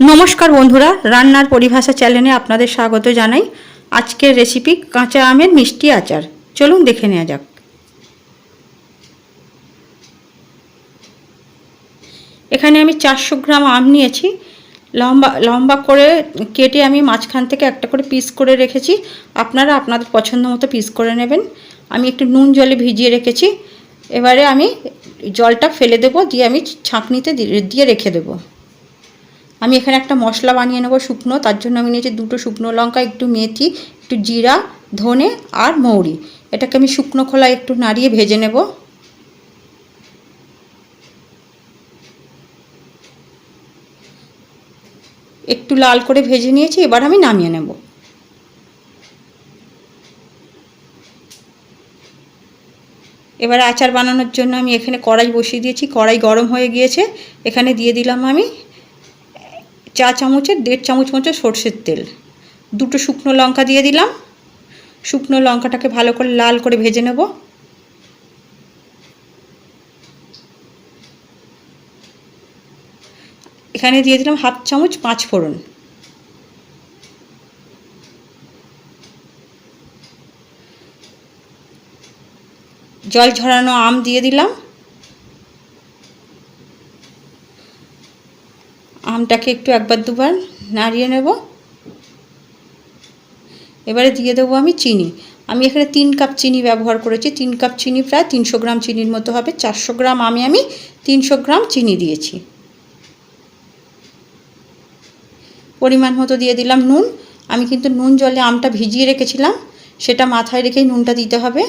नमस्कार बंधुरा रान्नार परिभाषा चैनेले आपनादेर स्वागत जानाई। आजकेर रेसिपि काँचा आमेर मिष्टि आचार। चलुन देखे नेওয়া যাক। एखाने आमी 400 ग्राम आम निয়েছি। लम्बा लम्बा करे केटे आमी माझखान थेके एकटा करे पिस करे रेखेছি। आपनारा आपनादेर पछंद मतो पिस करे नेবেন। आमी एकटु नुन जले भिजिए रेखेছি। एबारे आमी जलटा फेले देब, दिए आमी छाँकनिते दिए रेखे देब। আমি এখানে একটা মশলা বানিয়ে নেব শুকনো। তার জন্য আমি নিয়েছি দুটো শুকনো লঙ্কা, একটু মেথি, একটু জিরা, ধনে আর মৌরি। এটাকে আমি শুকনো খোলায় একটু নাড়িয়ে ভেজে নেব। একটু লাল করে ভেজে নিয়েছি, এবার আমি নামিয়ে নেব। এবার আচার বানানোর জন্য আমি এখানে কড়াই বসিয়ে দিয়েছি। কড়াই গরম হয়ে গিয়েছে। এখানে দিয়ে দিলাম আমি চা চামচের 1.5 চামচ মতো সরষের তেল। দুটো শুকনো লঙ্কা দিয়ে দিলাম। শুকনো লঙ্কাটাকে ভালো করে লাল করে ভেজে নেব। এখানে দিয়ে দিলাম 1/2 চামচ 5 ফোড়ন। জল ঝরানো আম দিয়ে দিলাম। আমটাকে একটু একবার দুবার নাড়িয়ে নেব। এবারে দিয়ে দেবো আমি চিনি। আমি এখানে 3 কাপ চিনি ব্যবহার করেছি। 3 কাপ চিনি প্রায় 300 গ্রাম চিনির মতো হবে। 400 গ্রাম আমি 300 গ্রাম চিনি দিয়েছি। পরিমাণ মতো দিয়ে দিলাম নুন। আমি কিন্তু নুন জলে আমটা ভিজিয়ে রেখেছিলাম, সেটা মাথায় রেখেই নুনটা দিতে হবে।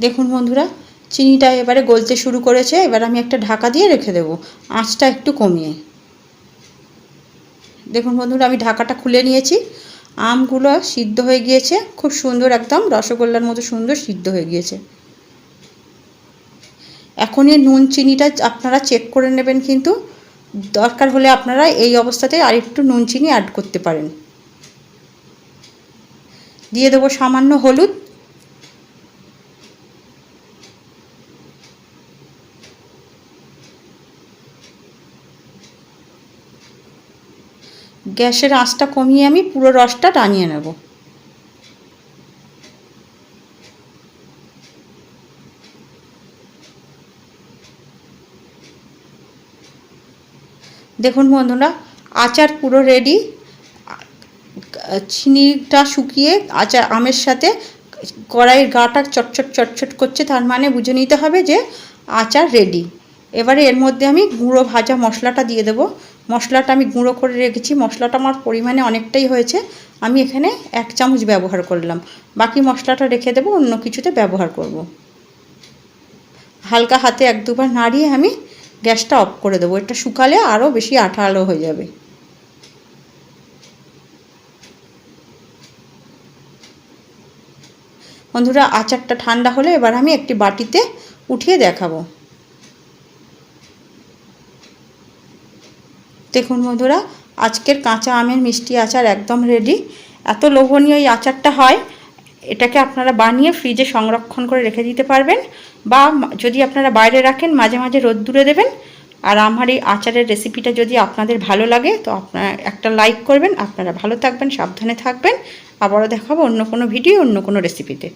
দেখুন বন্ধুরা, চিনিটা এবারে গলতে শুরু করেছে। এবার আমি একটা ঢাকা দিয়ে রেখে দেব, আঁচটা একটু কমিয়ে। দেখুন বন্ধুরা, আমি ঢাকাটা খুলে নিয়েছি। আমগুলো সিদ্ধ হয়ে গিয়েছে, খুব সুন্দর, একদম রসগোল্লার মতো সুন্দর সিদ্ধ হয়ে গিয়েছে। এখনই নুন চিনিটা আপনারা চেক করে নেবেন, কিন্তু দরকার হলে আপনারা এই অবস্থাতে আরেকটু নুন চিনি অ্যাড করতে পারেন। দিয়ে দেবো সামান্য হলুদ। গ্যাসের আঁচটা কমিয়ে আমি পুরো রসটা টানিয়ে নেব। দেখুন বন্ধুরা, আচার পুরো রেডি। চিনিটা শুকিয়ে আচার আমের সাথে কড়াইয়ের গাটা চটচট চটচট করছে, তার মানে বুঝে নিতে হবে যে আচার রেডি। এবারে এর মধ্যে আমি গুঁড়ো ভাজা মশলাটা দিয়ে দেব। মশলাটা আমি গুঁড়ো করে রেখেছি। মশলাটা আমার পরিমাণে অনেকটাই হয়েছে। আমি এখানে 1 চামচ ব্যবহার করলাম। বাকি মশলাটা রেখে দেব, অন্য কিছুতে ব্যবহার করব। হালকা হাতে 1-2 বার নাড়িয়ে আমি গ্যাসটা অফ করে দেবো। এটা শুকালে আরও বেশি আঠালো হয়ে যাবে। বন্ধুরা, আচারটা ঠান্ডা হলে এবার আমি একটি বাটিতে উঠিয়ে দেখাবো। দেখুন বন্ধুরা, আজকের কাঁচা আমের মিষ্টি আচার একদম রেডি। এত লোভনীয় এই আচারটা হয়। এটাকে আপনারা বানিয়ে ফ্রিজে সংরক্ষণ করে রেখে দিতে পারবেন, বা যদি আপনারা বাইরে রাখেন মাঝে মাঝে রোদ্দুরে দেবেন। আর আমার এই আচারের রেসিপিটা যদি আপনাদের ভালো লাগে তো আপনারা একটা লাইক করবেন। আপনারা ভালো থাকবেন, সাবধানে থাকবেন। আবারও দেখাবো অন্য কোনো ভিডিও, অন্য কোনো রেসিপিতে।